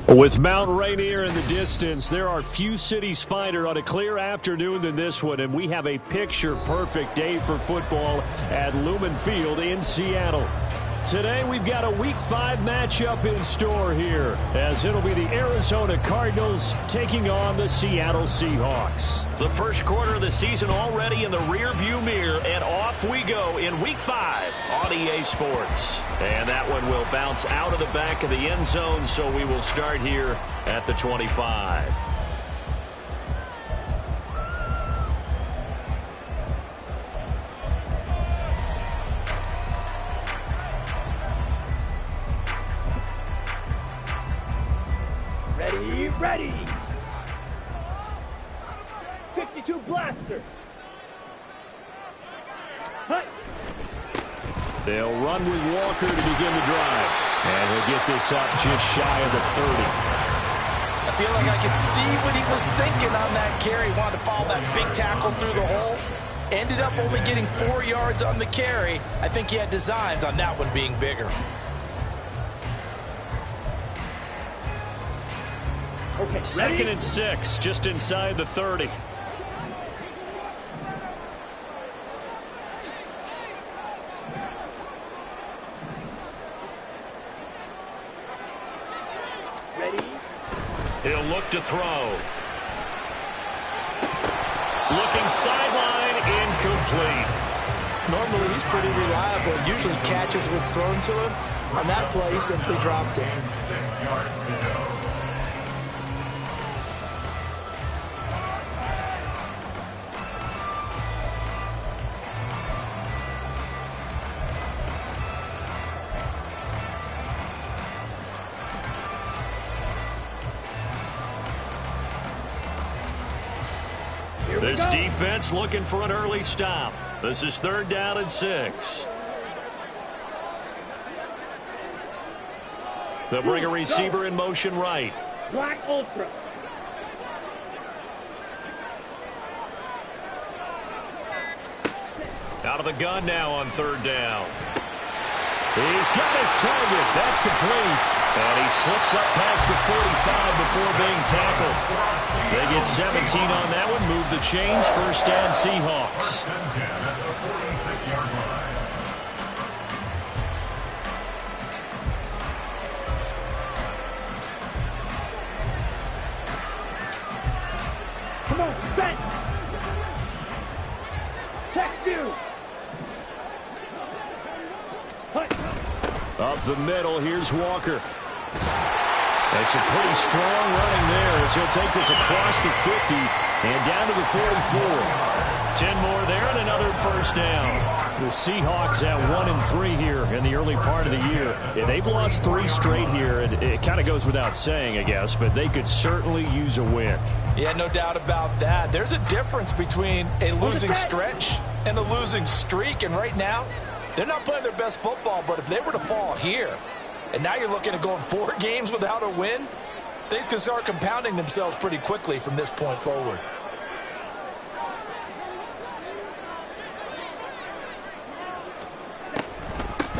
With Mount Rainier in the distance, there are few cities finer on a clear afternoon than this one, and we have a picture-perfect day for football at Lumen Field in Seattle. Today, we've got a Week 5 matchup in store here, as it'll be the Arizona Cardinals taking on the Seattle Seahawks. The first quarter of the season already in the rearview mirror, and off we go in Week 5 on EA Sports. And that one will bounce out of the back of the end zone, so we will start here at the 25. Ready. 52 blaster. Hut. They'll run with Walker to begin the drive. And he'll get this up just shy of the 30. I feel like I could see what he was thinking on that carry. He wanted to follow that big tackle through the hole. Ended up only getting 4 yards on the carry. I think he had designs on that one being bigger. Okay, Second and 6, just inside the 30. Ready? He'll look to throw. Looking sideline, incomplete. Normally he's pretty reliable. Usually catches what's thrown to him. On that play, he simply dropped it. This defense looking for an early stop. This is 3rd down and 6. They'll bring a receiver in motion right. Black Ultra. Out of the gun now on 3rd down. He's got his target. That's complete. And he slips up past the 45 before being tackled. They get 17 on that one. Move the chains. 1st down Seahawks. Come on, set. Check you. Up the middle, here's Walker. That's a pretty strong running there as he'll take this across the 50 and down to the 44. 10 more there and another 1st down. The Seahawks at 1-3 here in the early part of the year. Yeah, they've lost 3 straight here, and it kind of goes without saying, I guess, but they could certainly use a win. Yeah, no doubt about that. There's a difference between a losing stretch and a losing streak, and right now, they're not playing their best football, but if they were to fall here, and now you're looking at going 4 games without a win, things can start compounding themselves pretty quickly from this point forward.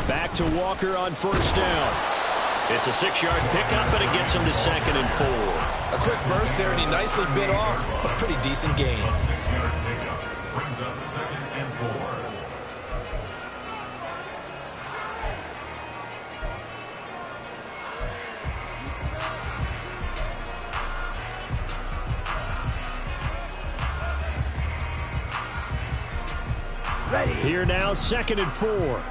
Back to Walker on 1st down. It's a 6-yard pickup, but it gets him to 2nd and 4. A quick burst there, and he nicely bit off a pretty decent gain. Brings up 2nd and 4. Ready. Here now, 2nd and 4.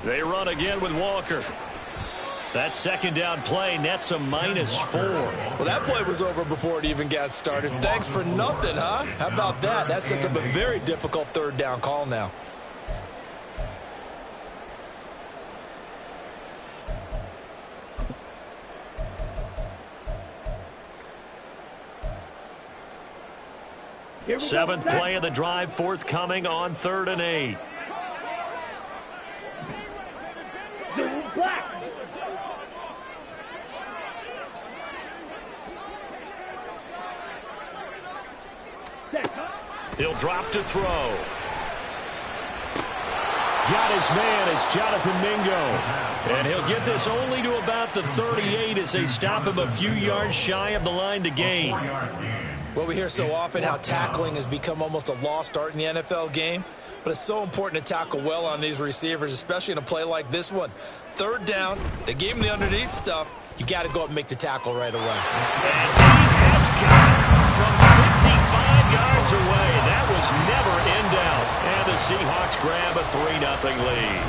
They run again with Walker. That 2nd down play nets a -4. Well, that play was over before it even got started. Thanks for nothing, huh? How about that? That sets up a very difficult 3rd down call now. Here we 7th go. play of the drive, forthcoming on 3rd and 8. Black. He'll drop to throw. got his man. It's Jonathan Mingo. And he'll get this only to about the 38 as they stop him a few yards shy of the line to gain. Well, we hear so often how tackling has become almost a lost art in the NFL game. But it's so important to tackle well on these receivers, especially in a play like this one. Third down, they gave him the underneath stuff. You got to go up and make the tackle right away. And he has got it from 55 yards away. That was never in doubt. And the Seahawks grab a 3-0 lead.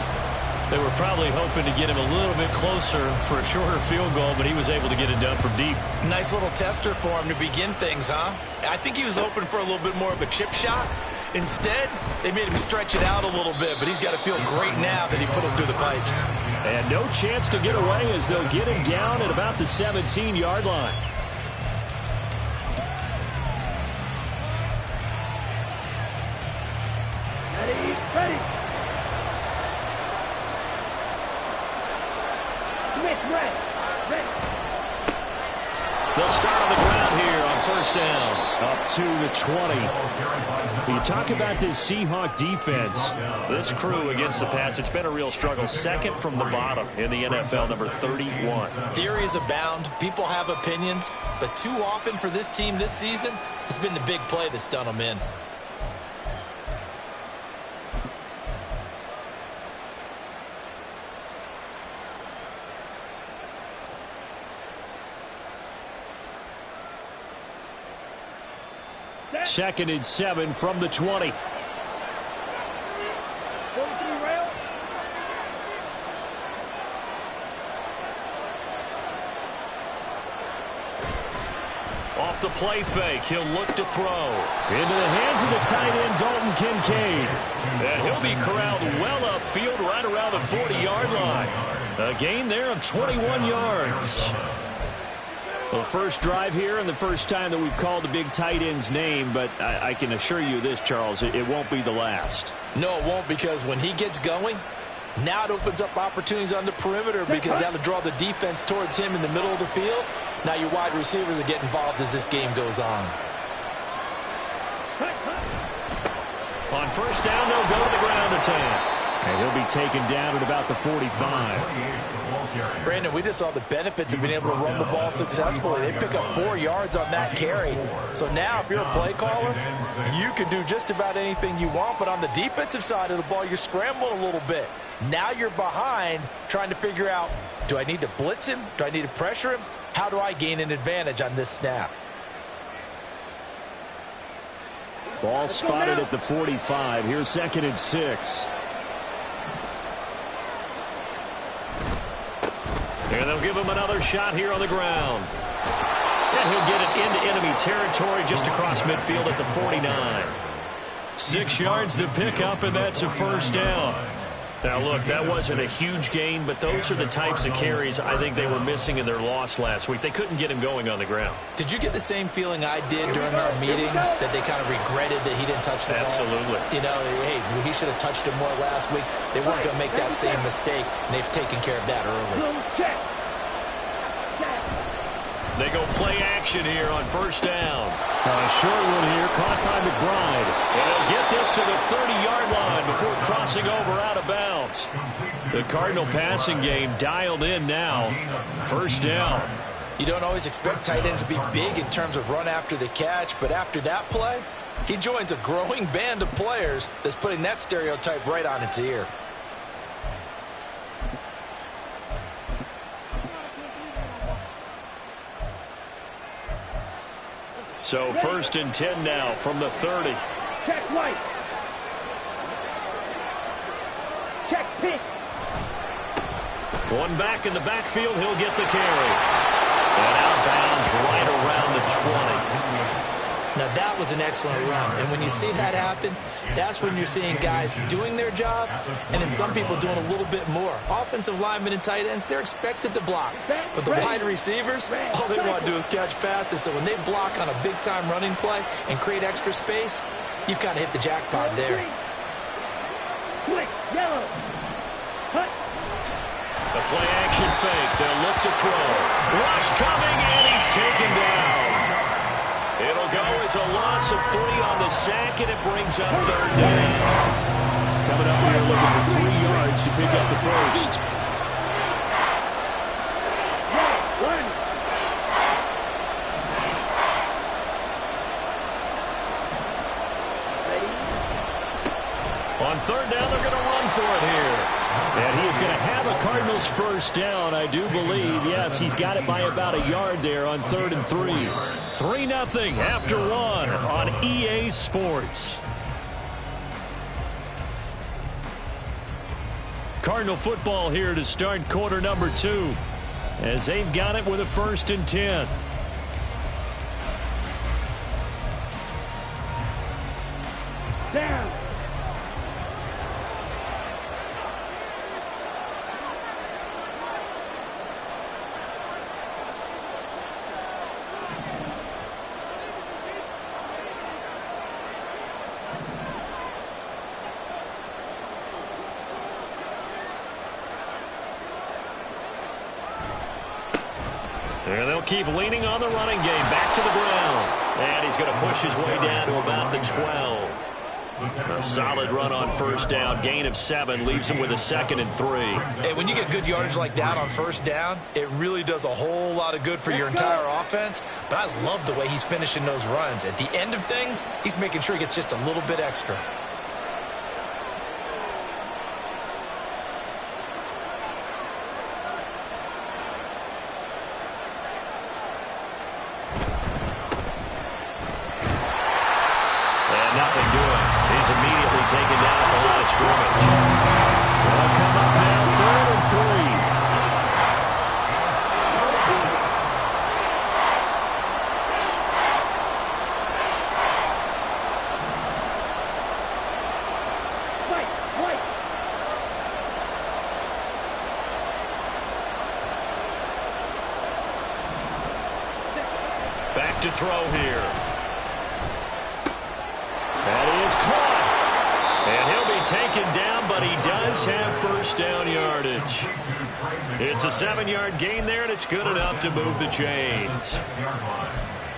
They were probably hoping to get him a little bit closer for a shorter field goal, but he was able to get it done from deep. Nice little tester for him to begin things, huh? I think he was hoping for a little bit more of a chip shot. Instead, they made him stretch it out a little bit, but he's got to feel great now that he put it through the pipes. And no chance to get away as they'll get him down at about the 17-yard line. Ready. Ready. They'll start on the ground here on first down. Up to the 20. You talk about this Seahawk defense. This crew against the pass, it's been a real struggle. Second from the bottom in the NFL, number 31. Theories abound. People have opinions. But too often for this team this season, it's been the big play that's done them in. Second and 7 from the 20. Off the play fake, he'll look to throw. Into the hands of the tight end, Dalton Kincaid. And he'll be corralled well upfield right around the 40-yard line. A gain there of 21 yards. Well, first drive here and the first time that we've called the big tight end's name, but I can assure you this, Charles, it won't be the last. No, it won't, because when he gets going, now it opens up opportunities on the perimeter because that'll draw the defense towards him in the middle of the field. Now your wide receivers are getting involved as this game goes on. On first down, they'll go to the ground attack. And he'll be taken down at about the 45. Brandon, we just saw the benefits of being able to run the ball successfully. They pick up 4 yards on that carry. So now if you're a play caller, you can do just about anything you want. But on the defensive side of the ball, you're scrambling a little bit. Now you're behind trying to figure out, do I need to blitz him? Do I need to pressure him? How do I gain an advantage on this snap? Ball spotted at the 45. Here's second and 6. And they'll give him another shot here on the ground. And he'll get it into enemy territory just across midfield at the 49. 6 yards to pick up, and that's a first down. Now, look, that wasn't a huge gain, but those are the types of carries I think they were missing in their loss last week. They couldn't get him going on the ground. Did you get the same feeling I did during our meetings, that they kind of regretted that he didn't touch the ball? Absolutely. You know, hey, he should have touched him more last week. They weren't going to make that same mistake, and they've taken care of that early. They go play action here on first down. A short one here, caught by McBride. And they'll get this to the 30-yard line before crossing over out of bounds. The Cardinal passing game dialed in now. First down. You don't always expect tight ends to be big in terms of run after the catch, but after that play, he joins a growing band of players that's putting that stereotype right on its ear. So first and 10 now from the 30. Check right. Check pitch. One back in the backfield, he'll get the carry. And out of bounds right around the 20. Now that was an excellent run, and when you see that happen, that's when you're seeing guys doing their job, and then some people doing a little bit more. Offensive linemen and tight ends, they're expected to block, but the wide receivers, all they want to do is catch passes. So when they block on a big-time running play and create extra space, you've kind of hit the jackpot there. Quick, yellow. Cut. The play action fake, they'll look to throw. Rush coming, and he's taken down. It'll go as a loss of 3 on the sack, and it brings up third down. Coming up here looking for 3 yards to pick up the first. On third down, they're going to run for it here. And he is going to have a Cardinals first down, I do believe. Yes, he's got it by about a yard there on 3rd and 3. 3-0 after 1 on EA Sports. Cardinal football here to start quarter number 2 as they've got it with a 1st and 10. Down. And they'll keep leaning on the running game. Back to the ground. And he's going to push his way down to about the 12. A solid run on first down. Gain of 7 leaves him with a 2nd and 3. Hey, when you get good yardage like that on first down, it really does a whole lot of good for your entire offense. But I love the way he's finishing those runs. At the end of things, he's making sure he gets just a little bit extra. Nothing doing. He's immediately taken down at the line of scrimmage. They'll come up now, 3rd and 3. White. Back to throw here. That is caught. And he'll be taken down, but he does have first down yardage. It's a 7-yard gain there, and it's good enough to move the chains.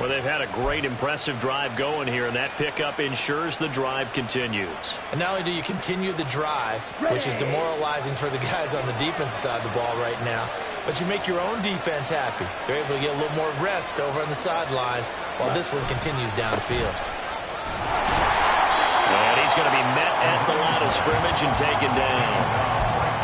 Well, they've had a great, impressive drive going here, and that pickup ensures the drive continues. And not only do you continue the drive, which is demoralizing for the guys on the defensive side of the ball right now, but you make your own defense happy. They're able to get a little more rest over on the sidelines while this one continues downfield. And he's going to be met at the line of scrimmage and taken down.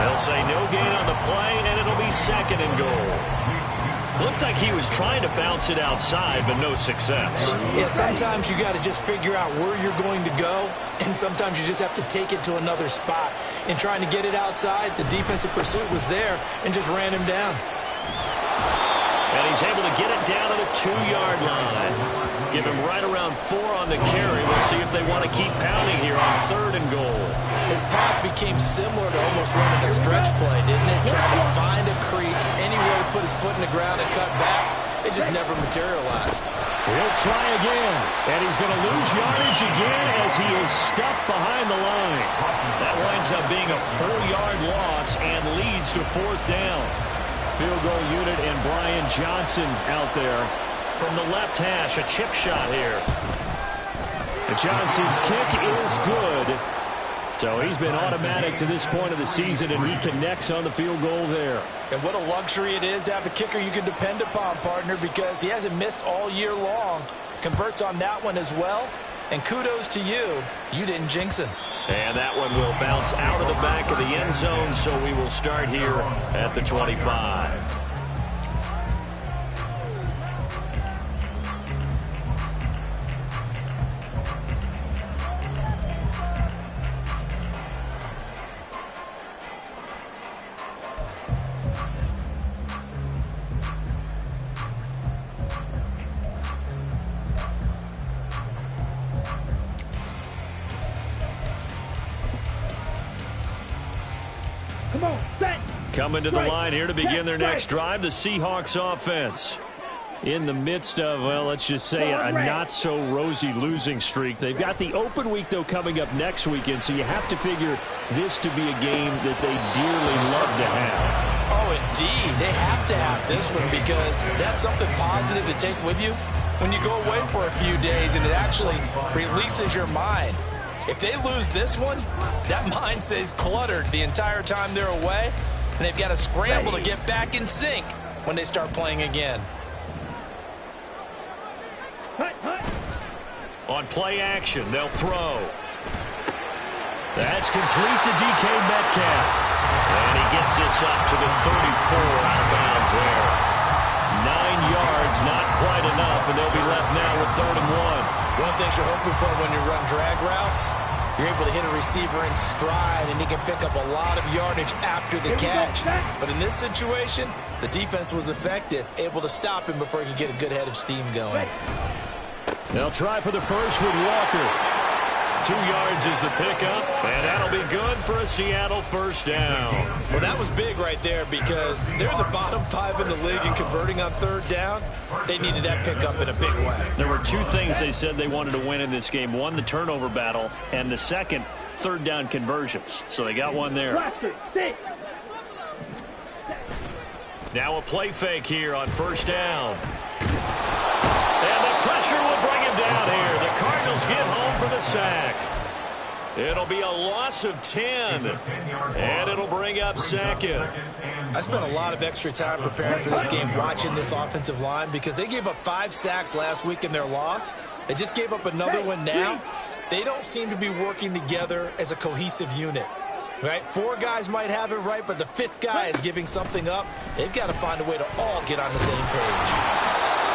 They'll say no gain on the play, and it'll be 2nd and goal. Looked like he was trying to bounce it outside, but no success. Yeah, sometimes you got to just figure out where you're going to go, and sometimes you just have to take it to another spot. In trying to get it outside, the defensive pursuit was there and just ran him down. And he's able to get it down to the 2-yard line. Give him right around 4 on the carry. We'll see if they want to keep pounding here on 3rd and goal. His path became similar to almost running a stretch play, didn't it? Trying to find a crease, anywhere to put his foot in the ground and cut back. It just never materialized. He'll try again, and he's going to lose yardage again as he is stuffed behind the line. That winds up being a 4-yard loss and leads to 4th down. Field goal unit and Brian Johnson out there. From the left hash, a chip shot here. And Johnson's kick is good. So he's been automatic to this point of the season, and he connects on the field goal there. And what a luxury it is to have a kicker you can depend upon, partner, because he hasn't missed all year long. Converts on that one as well. And kudos to you. You didn't jinx him. And that one will bounce out of the back of the end zone, so we will start here at the 25. Come on, set. Coming to the line here to begin their next drive, the Seahawks offense. In the midst of, well, let's just say a not-so-rosy losing streak. They've got the open week, though, coming up next weekend, so you have to figure this to be a game that they dearly love to have. Oh, indeed. They have to have this one because that's something positive to take with you when you go away for a few days, and it actually releases your mind. If they lose this one, that mind stays cluttered the entire time they're away, and they've got to scramble to get back in sync when they start playing again. On play action, they'll throw. That's complete to DK Metcalf. And he gets this up to the 34 out of bounds there. 9 yards, not quite enough, and they'll be left now with 3rd and 1. One thing you're hoping for when you run drag routes, you're able to hit a receiver in stride, and he can pick up a lot of yardage after the catch. But in this situation, the defense was effective, able to stop him before he could get a good head of steam going. They'll try for the first with Walker. 2 yards is the pickup, and that'll be good for a Seattle first down. Well, that was big right there because they're the bottom 5 in the league in converting on 3rd down. They needed that pickup in a big way. There were 2 things they said they wanted to win in this game. One, the turnover battle, and the second, 3rd down conversions. So they got one there. Now a play fake here on first down. And the pressure will bring him down here. The Cardinals get home for the sack. It'll be a loss of 10. And it'll bring up 2nd. I spent a lot of extra time preparing for this game watching this offensive line because they gave up 5 sacks last week in their loss. They just gave up another one now. They don't seem to be working together as a cohesive unit. Right? 4 guys might have it right, but the 5th guy is giving something up. They've got to find a way to all get on the same page.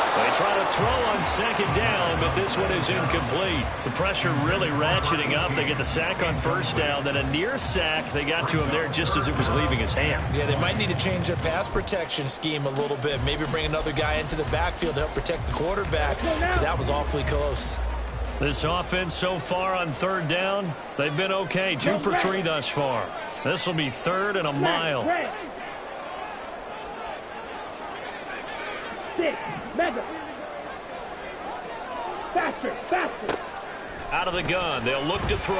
They try to throw on 2nd down, but this one is incomplete. The pressure really ratcheting up. They get the sack on 1st down, then a near sack. They got to him there just as it was leaving his hand. Yeah, they might need to change their pass protection scheme a little bit. Maybe bring another guy into the backfield to help protect the quarterback because that was awfully close. This offense so far on 3rd down, they've been okay. 2 for 3 thus far. This will be 3rd and a mile. Faster. Out of the gun, they'll look to throw.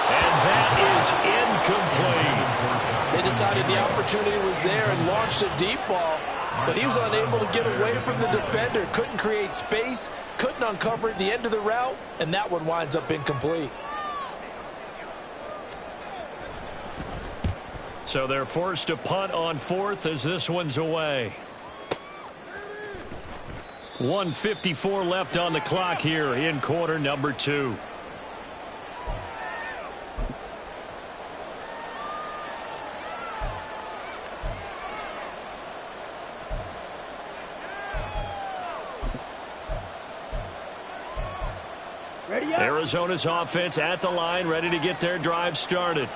And that is incomplete. They decided the opportunity was there and launched a deep ball, but he was unable to get away from the defender. Couldn't create space, couldn't uncover at the end of the route, and that one winds up incomplete. So they're forced to punt on 4th as this one's away. 1:54 left on the clock here in quarter number 2. Arizona's offense at the line, ready to get their drive started.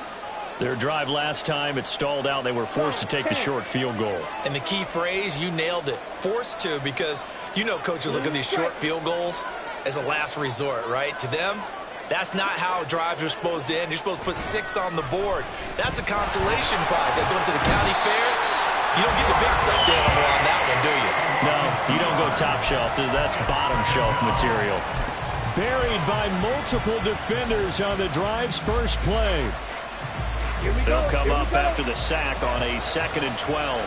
Their drive last time, it stalled out. They were forced to take the short field goal. And the key phrase, you nailed it, forced to, because you know coaches look at these short field goals as a last resort, right? To them, that's not how drives are supposed to end. You're supposed to put 6 on the board. That's a consolation prize. Like going to the county fair, you don't get the big stuffed animal on that one, do you? No, you don't go top shelf. That's bottom shelf material. Buried by multiple defenders on the drive's first play. They'll come up after the sack on a 2nd and 12.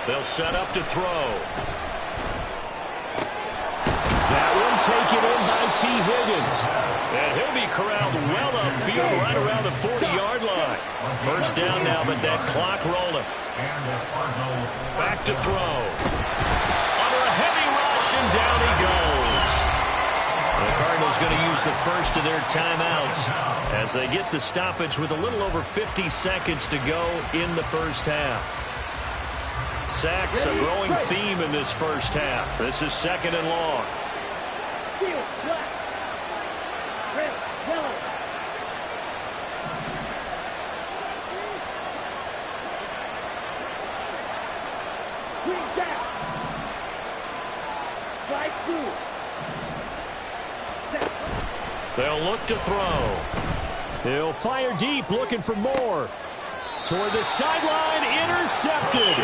They'll set up to throw. That one taken in by T. Higgins. And he'll be corralled well upfield right around the 40-yard line. First down now, but that clock rolling. Back to throw. Under a heavy rush, and down he goes. The Cardinals going to use the first of their timeouts as they get the stoppage with a little over 50 seconds to go in the first half. Sacks, a growing theme in this first half. This is 2nd and long. They'll look to throw. He'll fire deep, looking for more. Toward the sideline, intercepted.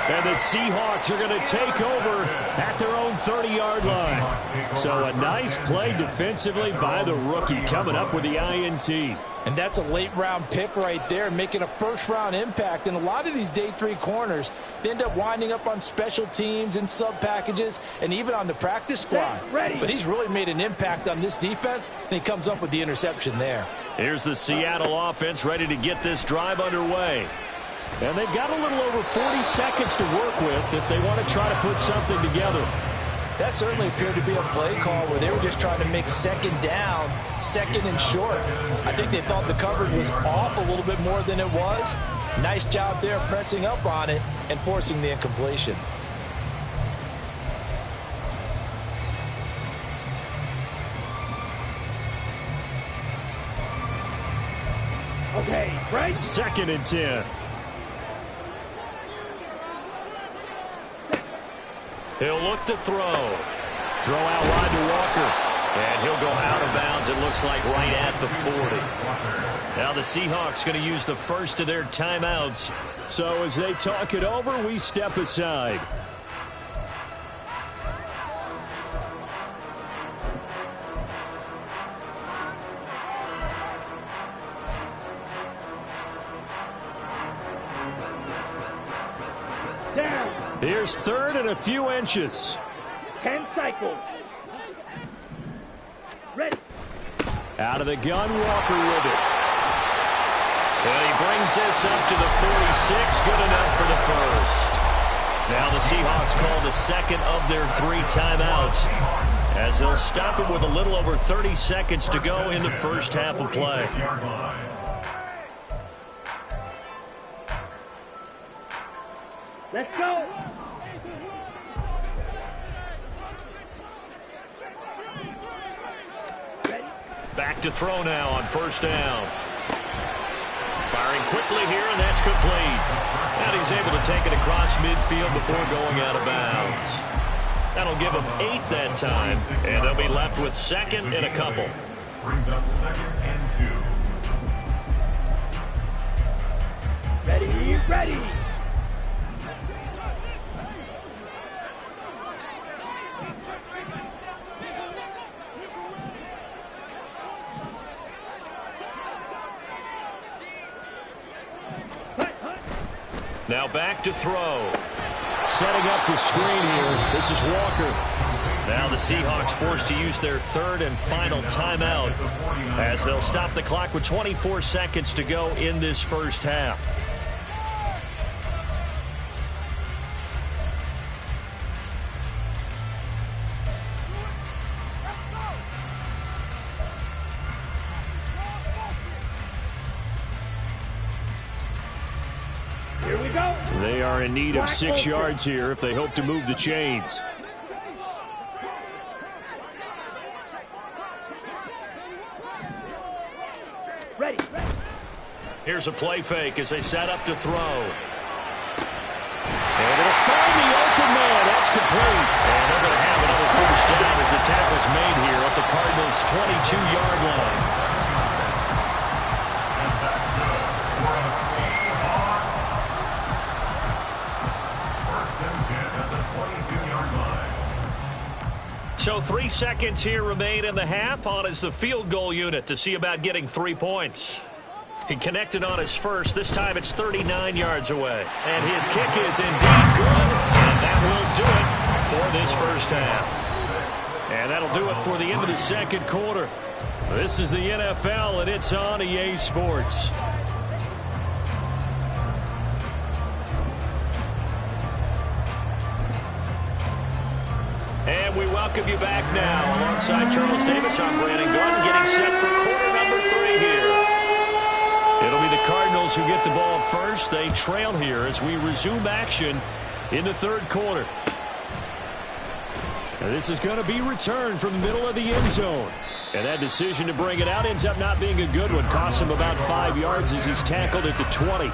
And the Seahawks are going to take over at their own 30-yard line. So a nice play defensively by the rookie coming up with the INT. And that's a late-round pick right there, making a first-round impact. And a lot of these day 3 corners, they end up winding up on special teams and sub-packages and even on the practice squad. But he's really made an impact on this defense, and he comes up with the interception there. Here's the Seattle offense ready to get this drive underway. And they've got a little over 40 seconds to work with if they want to try to put something together. That certainly appeared to be a play call where they were just trying to make second down, second and short. I think they thought the coverage was off a little bit more than it was. Nice job there pressing up on it and forcing the incompletion. Okay, right? 2nd and 10. He'll look to throw. Throw out wide to Walker. And he'll go out of bounds, it looks like, right at the 40. Now the Seahawks going to use the first of their timeouts. So as they talk it over, we step aside. Down. Here's 3rd and a few inches. 10 cycles. Ready. Out of the gun, Walker with it. And he brings this up to the 46. Good enough for the first. Now the Seahawks call the second of their 3 timeouts, as they'll stop it with a little over 30 seconds to go in the first half of play. Let's go. Ready. Back to throw now on 1st down. Firing quickly here, and that's complete. And he's able to take it across midfield before going out of bounds. That'll give him 8 that time, and they'll be left with 2nd and a couple. Brings up 2nd and 2. Ready, ready. Now back to throw. Setting up the screen here. This is Walker. Now the Seahawks forced to use their 3rd and final timeout, as they'll stop the clock with 24 seconds to go in this first half. Here we go. They are in need of 6 yards here if they hope to move the chains. Ready, ready. Here's a play fake as they set up to throw. And it'll find the open man. That's complete. And they're going to have another first down as the tackle's made here at the Cardinals' 22-yard line. So 3 seconds here remain in the half. On is the field goal unit to see about getting 3 points. He connected on his first. This time it's 39 yards away. And his kick is indeed good. And that will do it for this first half. And that'll do it for the end of the second quarter. This is the NFL, and it's on EA Sports. And we welcome you back now. Alongside Charles Davis, I'm Brandon Gordon, getting set for quarter number 3 here. It'll be the Cardinals who get the ball first. They trail here as we resume action in the 3rd quarter. Now this is going to be returned from the middle of the end zone. And that decision to bring it out ends up not being a good one. Costs him about 5 yards as he's tackled at the 20.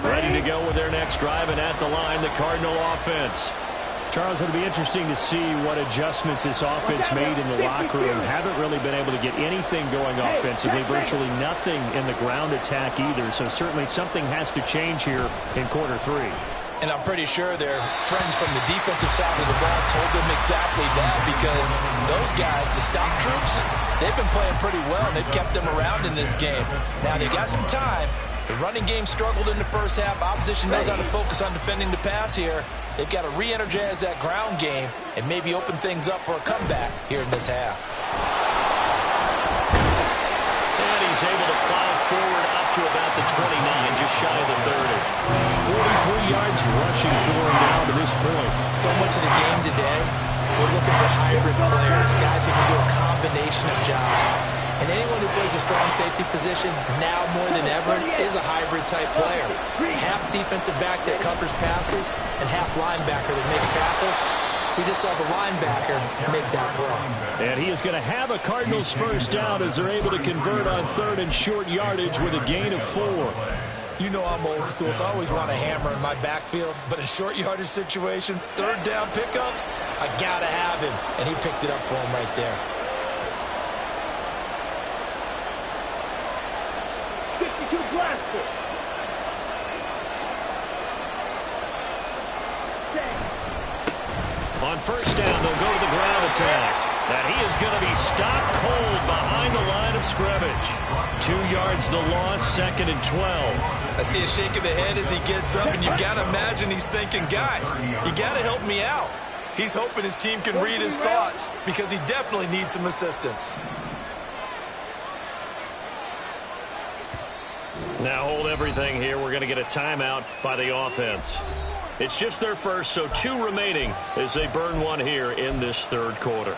Ready to go with their next drive, and at the line, the Cardinal offense. Charles, it'll be interesting to see what adjustments this offense made in the locker room. Haven't really been able to get anything going offensively, virtually nothing in the ground attack either. So certainly something has to change here in quarter 3. And I'm pretty sure their friends from the defensive side of the ball told them exactly that, because those guys, the stop troops, they've been playing pretty well, and they've kept them around in this game. Now, they got some time. The running game struggled in the first half. Opposition knows how to focus on defending the pass here. They've got to re-energize that ground game and maybe open things up for a comeback here in this half. And he's able to plow forward up to about the 29, just shy of the 30. 43 yards rushing for him now to this point. So much of the game today, we're looking for hybrid players, guys who can do a combination of jobs. And anyone who plays a strong safety position, now more than ever, is a hybrid-type player. Half defensive back that covers passes and half linebacker that makes tackles. We just saw the linebacker make that play. And he is going to have a Cardinals first down as they're able to convert on 3rd and short yardage with a gain of 4. You know I'm old school, so I always want a hammer in my backfield. But in short yardage situations, 3rd down pickups, I got to have him. And he picked it up for him right there. 52 blaster. On first down, they'll go to the ground attack. And he is going to be stopped cold behind the line of scrimmage. 2 yards the loss, 2nd and 12. I see a shake of the head as he gets up, and you got to imagine he's thinking, guys, you got to help me out. He's hoping his team can read his thoughts, because he definitely needs some assistance. Now hold everything here. We're going to get a timeout by the offense. It's just their first, so 2 remaining as they burn 1 here in this 3rd quarter.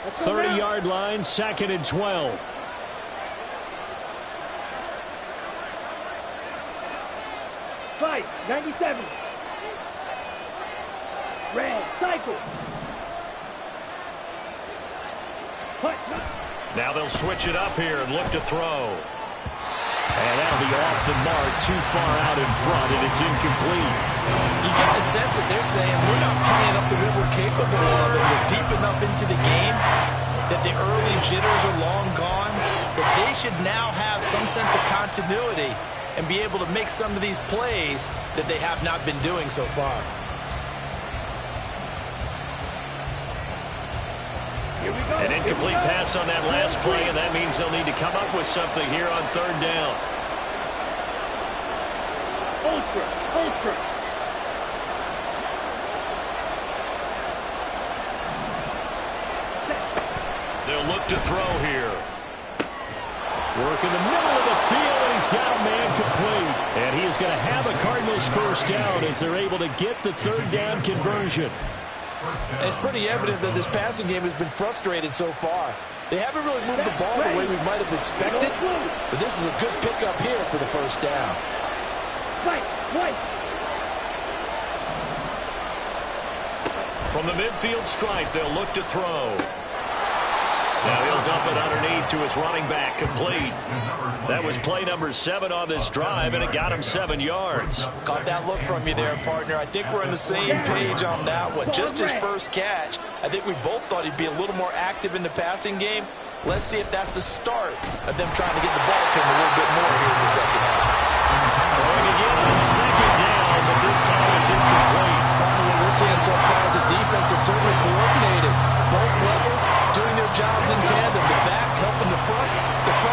Let's 30-yard line, 2nd and 12. Fight, 97. Red, cycle. Punt. Now they'll switch it up here and look to throw. And that'll be off the mark, too far out in front, and it's incomplete. You get the sense that they're saying we're not playing up to what we're capable of, and we're deep enough into the game that the early jitters are long gone, that they should now have some sense of continuity and be able to make some of these plays that they have not been doing so far. Here we go. An incomplete pass on that last play, and that means they'll need to come up with something here on 3rd down. Ultra, ultra. They'll look to throw here. Work in the middle of the field, and he's got a man complete. And he is going to have a Cardinals first down as they're able to get the 3rd down conversion. And it's pretty evident that this passing game has been frustrated so far. They haven't really moved the ball the way we might have expected, but this is a good pickup here for the first down. Right. From the midfield stripe, they'll look to throw. Now he'll dump it underneath to his running back, complete. That was play number 7 on this drive, and it got him 7 yards. Caught that look from you there, partner. I think we're on the same page on that one. Just his first catch. I think we both thought he'd be a little more active in the passing game. Let's see if that's the start of them trying to get the ball to him a little bit more here in the second half. Throwing again on 2nd down, but this time it's incomplete. What we're seeing so far is a defense that's certainly coordinated. Both levels doing their jobs in tandem. The back helping the front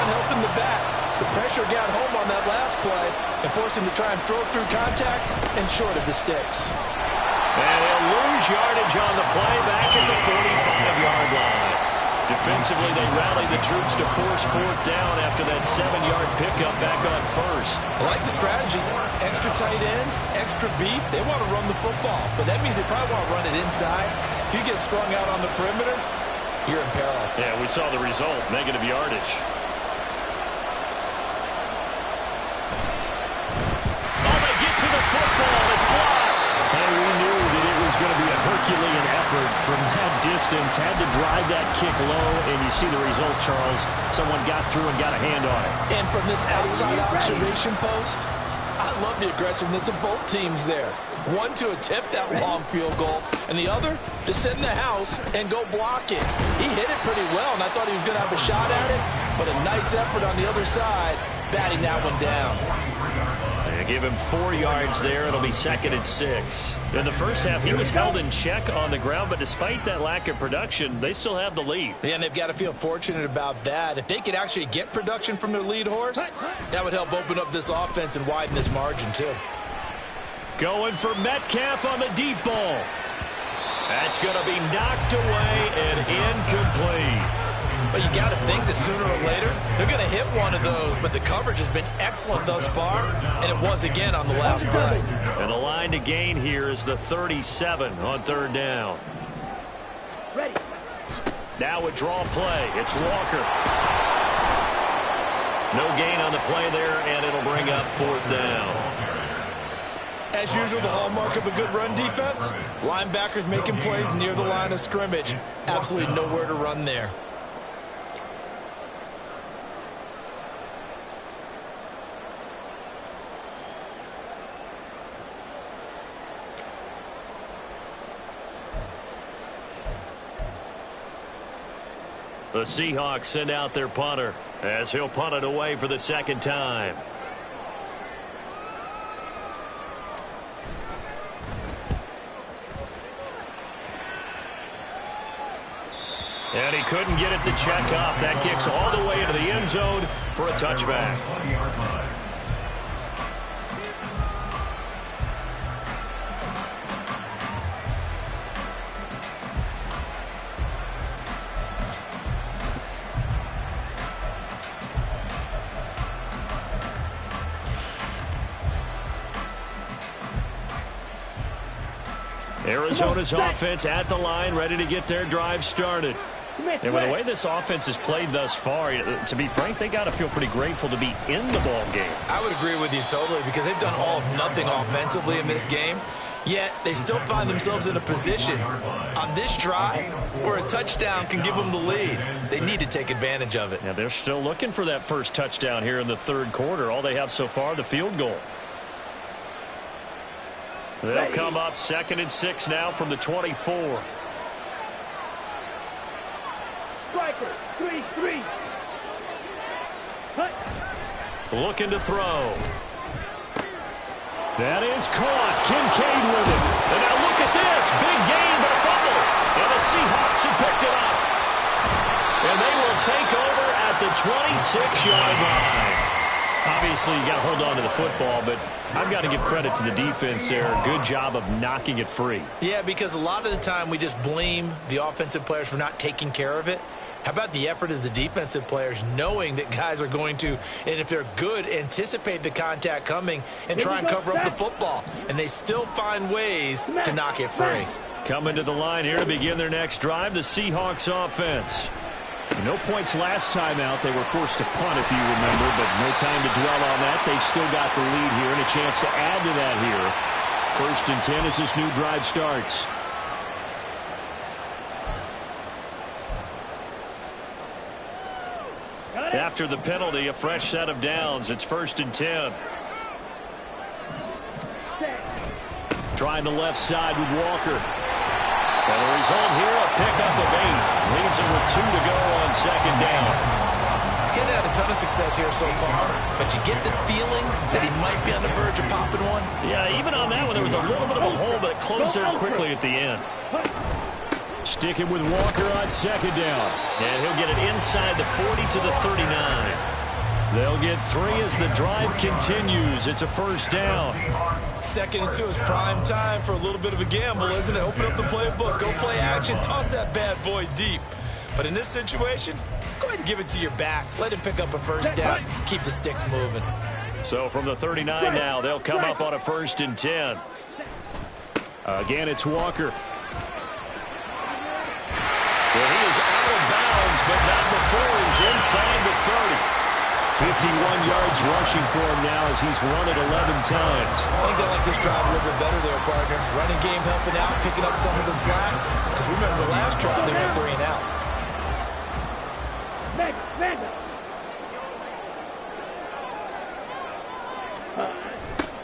helping the back. The pressure got home on that last play and forced him to try and throw through contact and short of the sticks. And he'll lose yardage on the play back at the 45-yard line. Defensively, they rallied the troops to force 4th down after that 7-yard pickup back on 1st. I like the strategy. Extra tight ends, extra beef. They want to run the football, but that means they probably want to run it inside. If you get strung out on the perimeter, you're in peril. Yeah, we saw the result, negative yardage. Oh, they get to the football. It's blocked. And we knew that it was going to be a Herculean effort effort from that distance. Had to drive that kick low, and you see the result, Charles. Someone got through and got a hand on it. And from this outside observation post, I love the aggressiveness of both teams there. One to attempt that long field goal, and the other to send the house and go block it. He hit it pretty well, and I thought he was going to have a shot at it, but a nice effort on the other side, batting that one down. They give him 4 yards there. It'll be 2nd and 6. In the first half, he was held in check on the ground, but despite that lack of production, they still have the lead. Yeah, and they've got to feel fortunate about that. If they could actually get production from their lead horse, that would help open up this offense and widen this margin, too. Going for Metcalf on the deep ball. That's going to be knocked away and incomplete. But you got to think that sooner or later, they're going to hit one of those. But the coverage has been excellent thus far, and it was again on the last play. And the line to gain here is the 37 on 3rd down. Ready. Now a draw play. It's Walker. No gain on the play there, and it'll bring up 4th down. As usual, the hallmark of a good run defense, linebackers making plays near the line of scrimmage. Absolutely nowhere to run there. The Seahawks send out their punter as he'll punt it away for the 2nd time. And he couldn't get it to check up. That kicks all the way into the end zone for a touchback. Arizona's offense at the line, ready to get their drive started. And with the way this offense has played thus far, to be frank, they got to feel pretty grateful to be in the ball game. I would agree with you totally, because they've done all of nothing offensively in this game, yet they still find themselves in a position on this drive where a touchdown can give them the lead. They need to take advantage of it. Yeah, they're still looking for that first touchdown here in the 3rd quarter. All they have so far, the field goal. They'll come up 2nd and 6 now from the 24. Striker, 3-3. Looking to throw. That is caught. Kincaid with it. And now look at this. Big gain, but a fumble. And the Seahawks have picked it up. And they will take over at the 26-yard line. Obviously, you got to hold on to the football, but I've got to give credit to the defense there. Good job of knocking it free. Yeah, because a lot of the time we just blame the offensive players for not taking care of it. How about the effort of the defensive players knowing that guys are going to, and if they're good, anticipate the contact coming and try and cover up the football. And they still find ways to knock it free. Coming to the line here to begin their next drive, the Seahawks offense. No points last time out. They were forced to punt, if you remember, but no time to dwell on that. They've still got the lead here and a chance to add to that here. 1st and 10 as this new drive starts. After the penalty, a fresh set of downs. It's 1st and 10. Trying the left side with Walker. And the result here, a pickup of 8. Leaves him with 2 to go on 2nd down. He hasn't had a ton of success here so far, but you get the feeling that he might be on the verge of popping one. Yeah, even on that one, there was a little bit of a hole, but it closed there quickly at the end. Sticking with Walker on 2nd down. And he'll get it inside the 40 to the 39. They'll get 3 as the drive continues. It's a 1st down. 2nd and 2 is prime time for a little bit of a gamble, isn't it? Open up the playbook, go play action, toss that bad boy deep. But in this situation, go ahead and give it to your back. Let him pick up a 1st down. Keep the sticks moving. So from the 39 now, they'll come up on a 1st and 10. Again, it's Walker. Well, he is out of bounds, but not before he's inside the 30. 51 yards rushing for him now as he's run it 11 times. I think they like this drive a little bit better there, partner. Running game helping out, picking up some of the slack. Because remember the last drive, they went 3 and out.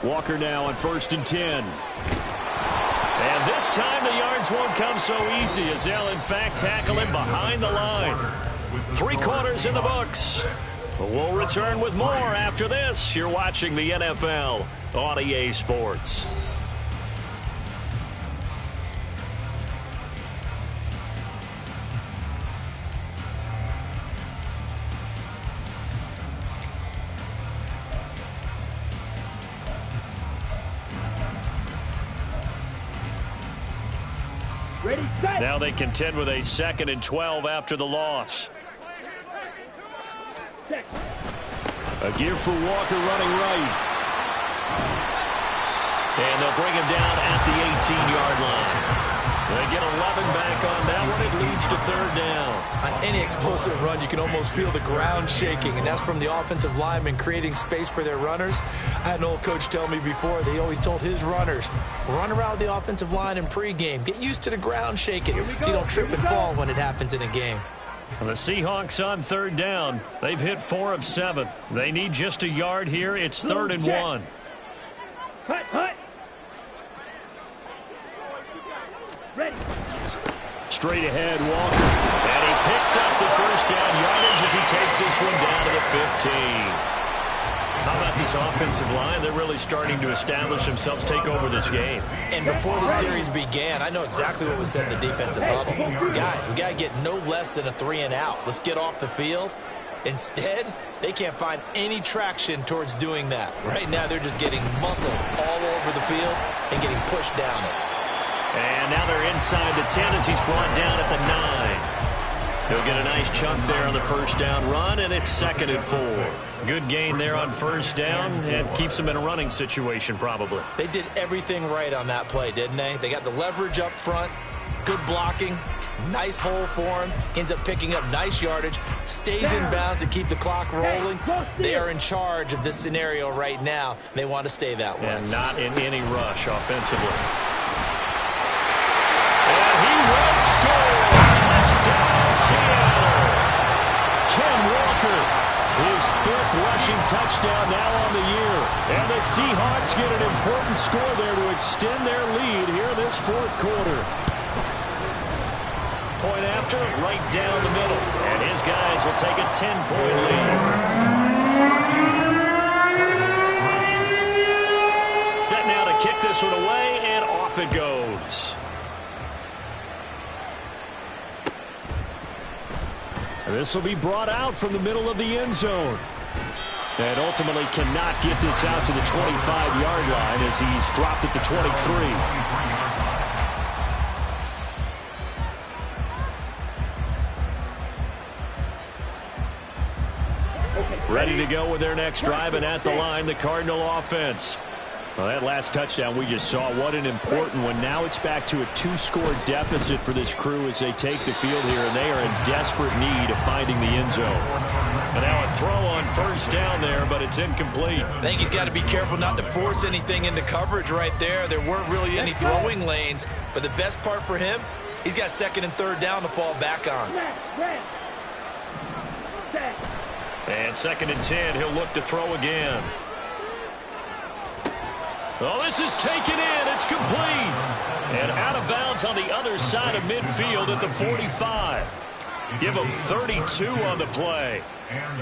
Walker now on 1st and 10. And this time the yards won't come so easy as they'll in fact tackle him behind the line. 3 quarters in the books. We'll return with more after this. You're watching the NFL on EA Sports. Ready, set. Now they contend with a 2nd and 12 after the loss. Set. A give for Walker running right. And they'll bring him down at the 18-yard line. They get 11 back on that one. It leads to 3rd down. On any explosive run, you can almost feel the ground shaking, and that's from the offensive linemen creating space for their runners. I had an old coach tell me before, they always told his runners, run around the offensive line in pregame. Get used to the ground shaking so you don't trip and fall when it happens in a game. And the Seahawks on 3rd down. They've hit 4 of 7. They need just a yard here. It's 3rd and 1. Hut, hut. Ready. Straight ahead, Walker. And he picks up the 1st down yardage as he takes this one down to the 15. How about this offensive line? They're really starting to establish themselves, take over this game. And before the series began, I know exactly what was said in the defensive huddle. Guys, we got to get no less than a 3 and out. Let's get off the field. Instead, they can't find any traction towards doing that. Right now, they're just getting muscled all over the field and getting pushed down it. And now they're inside the 10 as he's brought down at the 9. He'll get a nice chunk there on the 1st down run, and it's 2nd and 4. Good gain there on 1st down, and keeps them in a running situation probably. They did everything right on that play, didn't they? They got the leverage up front, good blocking, nice hole for him, ends up picking up nice yardage, stays in bounds to keep the clock rolling. They are in charge of this scenario right now. They want to stay that way. And not in any rush offensively. And he will score! Touchdown, Seattle! Ken Walker, his 5th rushing touchdown now on the year. And the Seahawks get an important score there to extend their lead here in this 4th quarter. Point after, right down the middle. And his guys will take a 10-point lead. Set now to kick this one away, and off it goes. This will be brought out from the middle of the end zone. And ultimately cannot get this out to the 25-yard line as he's dropped at the 23. Ready to go with their next drive, and at the line, the Cardinal offense. Well, that last touchdown we just saw, what an important one. Now it's back to a 2-score deficit for this crew as they take the field here, and they are in desperate need of finding the end zone. And now a throw on 1st down there, but it's incomplete. I think he's got to be careful not to force anything into coverage right there. There weren't really any throwing lanes, but the best part for him, he's got 2nd and 3rd down to fall back on. And 2nd and 10, he'll look to throw again. Oh, this is taken in. It's complete. And out of bounds on the other side of midfield at the 45. Give them 32 on the play.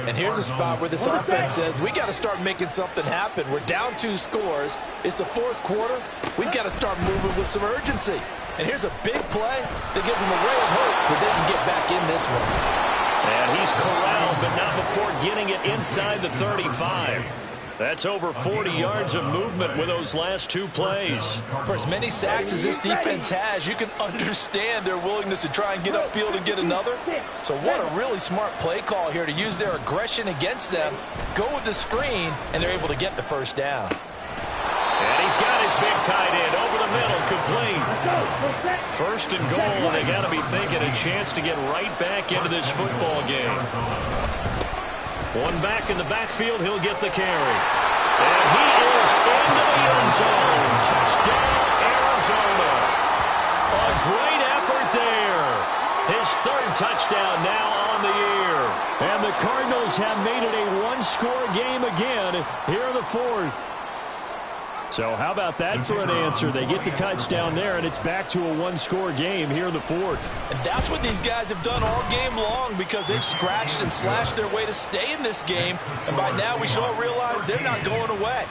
And here's a spot where this offense says, we got to start making something happen. We're down 2 scores. It's the 4th quarter. We've got to start moving with some urgency. And here's a big play that gives them a ray of hope that they can get back in this one. And he's corralled, but not before getting it inside the 35. That's over 40 yards of movement with those last 2 plays. For as many sacks as this defense has, you can understand their willingness to try and get upfield and get another. So what a really smart play call here to use their aggression against them, go with the screen, and they're able to get the 1st down. And he's got his big tight end over the middle, complete. 1st and goal, and they got to be thinking a chance to get right back into this football game. One back in the backfield. He'll get the carry. And he is into the end zone. Touchdown, Arizona. A great effort there. His third touchdown now on the year. And the Cardinals have made it a one-score game again here in the fourth. So how about that for an answer? They get the touchdown there, and it's back to a one-score game here in the fourth. And that's what these guys have done all game long because they've scratched and slashed their way to stay in this game. And by now we should all realize they're not going away.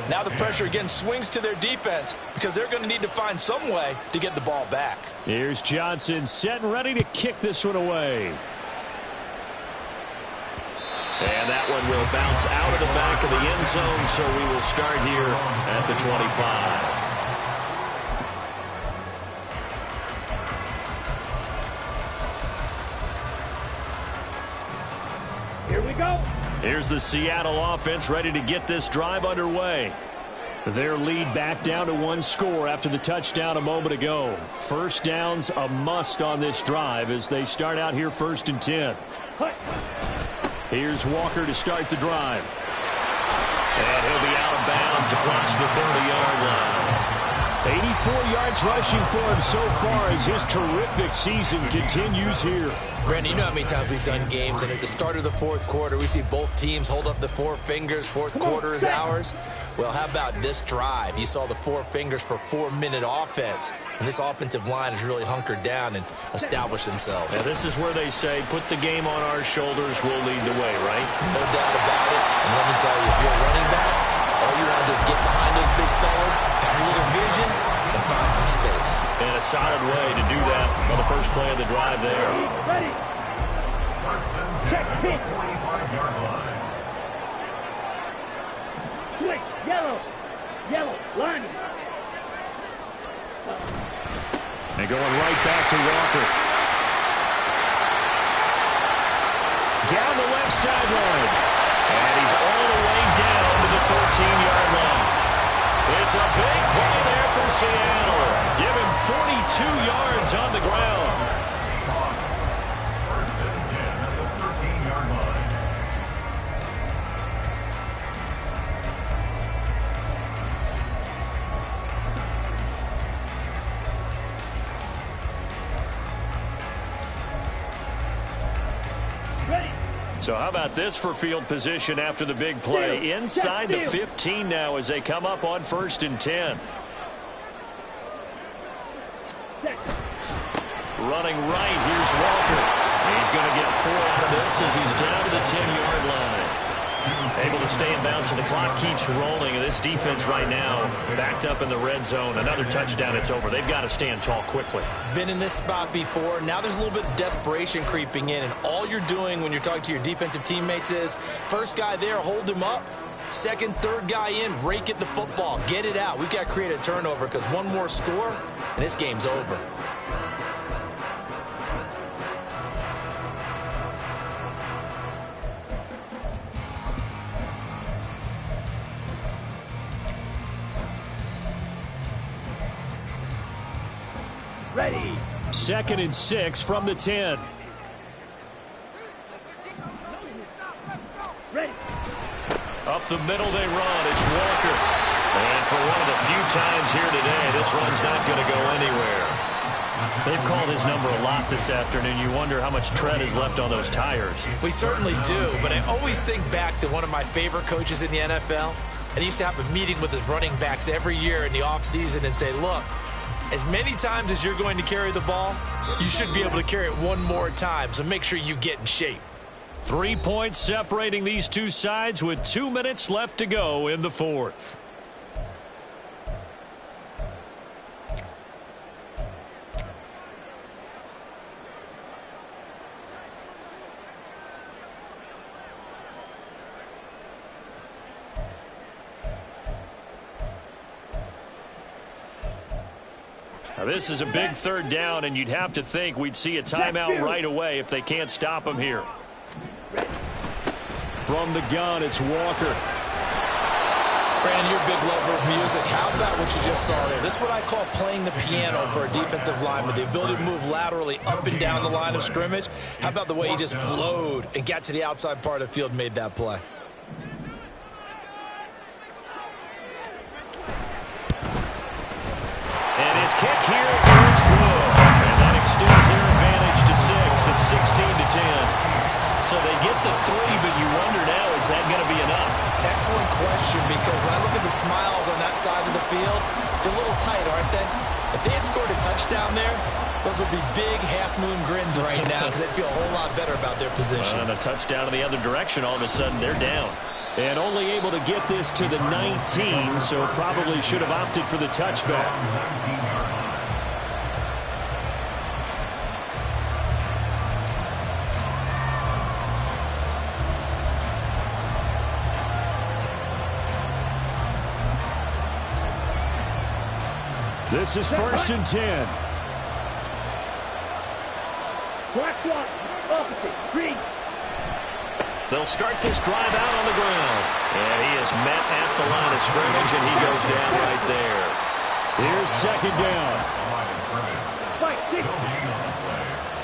Now the pressure again swings to their defense because they're going to need to find some way to get the ball back. Here's Johnson set and ready to kick this one away. And that one will bounce out of the back of the end zone, so we will start here at the 25. Here we go. Here's the Seattle offense ready to get this drive underway. Their lead back down to one score after the touchdown a moment ago. First down's a must on this drive as they start out here 1st and 10. Here's Walker to start the drive. And he'll be out of bounds across the 30-yard line. 84 yards rushing for him so far as his terrific season continues here. Brandon, you know how many times we've done games, and at the start of the fourth quarter, we see both teams hold up the four fingers. Fourth quarter is ours. Well, how about this drive? You saw the four fingers for 4-minute offense, and this offensive line has really hunkered down and established themselves. Now, this is where they say, put the game on our shoulders, we'll lead the way, right? No doubt about it. And let me tell you, if you're a running back, all you want to do is get behind those big fellas, have a little vision, and find some space. And a solid way to do that on the first play of the drive there. Ready. Check pitch. 45-yard line. Switch. Yellow. Yellow. Line. And going right back to Walker. Down the left sideline. And he's all the way down to the 14-yard line. It's a big play there from Seattle. Give him 42 yards on the ground. First and 10 at the 13-yard line. Ready. So how about this for field position after the big play? Inside the 15 now as they come up on 1st and 10. Running right, here's Walker. He's going to get 4 out of this as he's down to the 10-yard line. Able to stay in bounds, and the clock keeps rolling. And this defense right now backed up in the red zone. Another touchdown, it's over. They've got to stand tall quickly. Been in this spot before. Now there's a little bit of desperation creeping in, and all you're doing when you're talking to your defensive teammates is first guy there, hold him up. Second, third guy in, rake at the football. Get it out. We've got to create a turnover because one more score, and this game's over. Ready. 2nd and 6 from the 10. Ready. Up the middle they run. It's Walker. And for one of the few times here today, this run's not going to go anywhere. They've called his number a lot this afternoon. You wonder how much tread is left on those tires. We certainly do, but I always think back to one of my favorite coaches in the NFL, and he used to have a meeting with his running backs every year in the offseason and say, look, as many times as you're going to carry the ball, you should be able to carry it one more time, so make sure you get in shape. 3 points separating these two sides with 2 minutes left to go in the fourth. Now this is a big third down, and you'd have to think we'd see a timeout right away if they can't stop him here. From the gun, it's Walker. Brandon, you're a big lover of music. How about what you just saw there? This is what I call playing the piano for a defensive lineman, the ability to move laterally up and down the line of scrimmage. How about the way he just flowed and got to the outside part of the field and made that play? And his kick here is good. And that extends their advantage to 6. It's 16-10. So they get the 3, but you wonder now, is that going to be enough? Excellent question, because when I look at the smiles on that side of the field, they're a little tight, aren't they? If they had scored a touchdown there, those would be big half-moon grins right now because they'd feel a whole lot better about their position. And a touchdown in the other direction, all of a sudden they're down. And only able to get this to the 19, so probably should have opted for the touchback. This is 1st and 10. Black one, opposite, green. They'll start this drive out on the ground. And he is met at the line of scrimmage, and he goes down right there. Here's 2nd down. Spike, 6.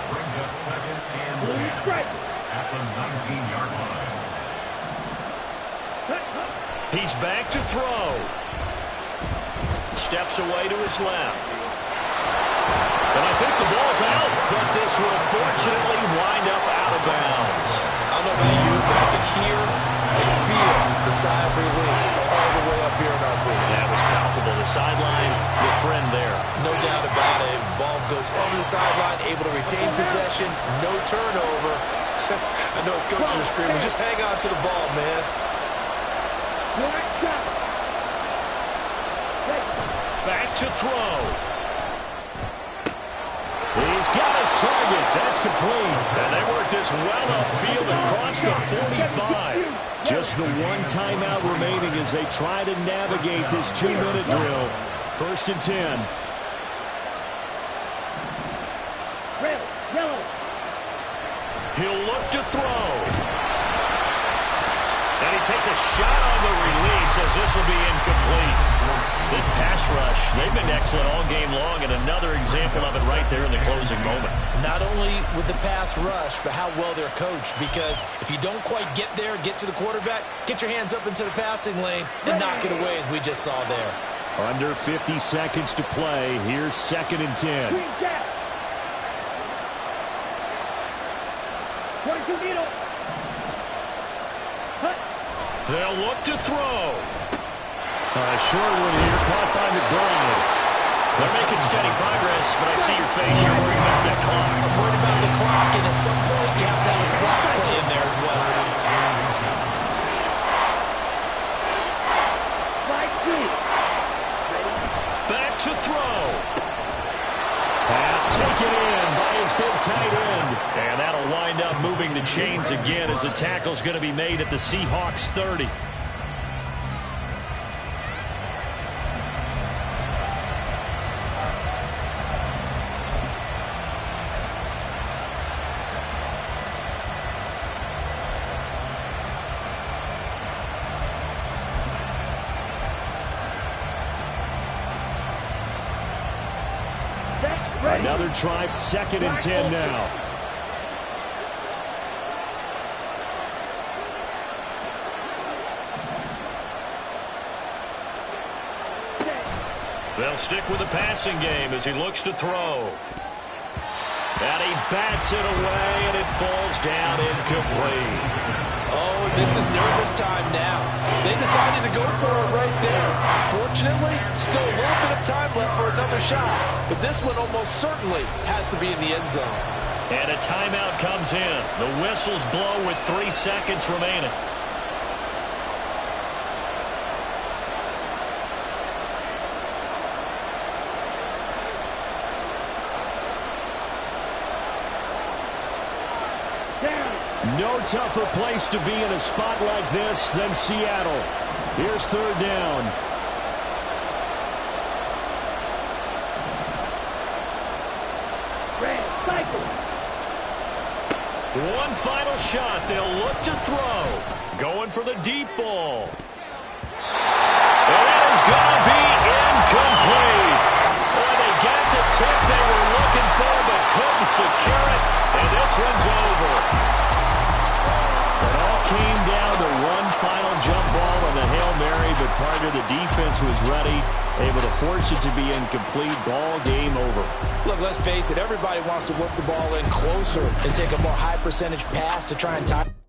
Brings up 2nd and 10 at the 19-yard line. He's back to throw. Steps away to his left. And I think the ball's out, but this will fortunately wind up out of bounds. I don't know about you, but I can hear and feel the sigh of relief all the way up here in our booth. That was palpable. The sideline, the friend there. No doubt about it. The ball goes over the sideline, able to retain possession, no turnover. I know his coaches are screaming, just hang on to the ball, man. Back to throw. He's got his target. That's complete. And they work this well upfield across the 45. Just the one timeout remaining as they try to navigate this 2-minute drill. 1st and 10. Red, yellow. He'll look to throw. And he takes a shot on the release as this will be incomplete. This pass rush, they've been excellent all game long, and another example of it right there in the closing moment. Not only with the pass rush, but how well they're coached, because if you don't quite get there, get to the quarterback, get your hands up into the passing lane and knock it away as we just saw there. Under 50 seconds to play. Here's 2nd and 10. Green gap. 22 needle. Cut. They'll look to throw. Short one here, caught by McBride. They're making steady progress, but I see your face. You're worried about that clock. I'm worried about the clock, and at some point you have to have a splash play in there as well. Back to throw. Pass taken in by his big tight end. And that'll wind up moving the chains again as the tackle's going to be made at the Seahawks 30. Another try, 2nd and 10 now. They'll stick with the passing game as he looks to throw. And he bats it away, and it falls down incomplete. Oh, this is nervous time now. They decided to go for it right there. Fortunately, still a little bit of time left for another shot. But this one almost certainly has to be in the end zone. And a timeout comes in. The whistles blow with 3 seconds remaining. No tougher place to be in a spot like this than Seattle. Here's 3rd down. Red, cycle. One final shot. They'll look to throw. Going for the deep ball. going to be incomplete. Boy, they got the tip they were looking for, but couldn't secure it, and this one's over. It all came down to one final jump ball on the Hail Mary, but Parker, the defense was ready, able to force it to be incomplete. Ball game over. Look, let's face it, everybody wants to work the ball in closer and take a more high percentage pass to try and tie.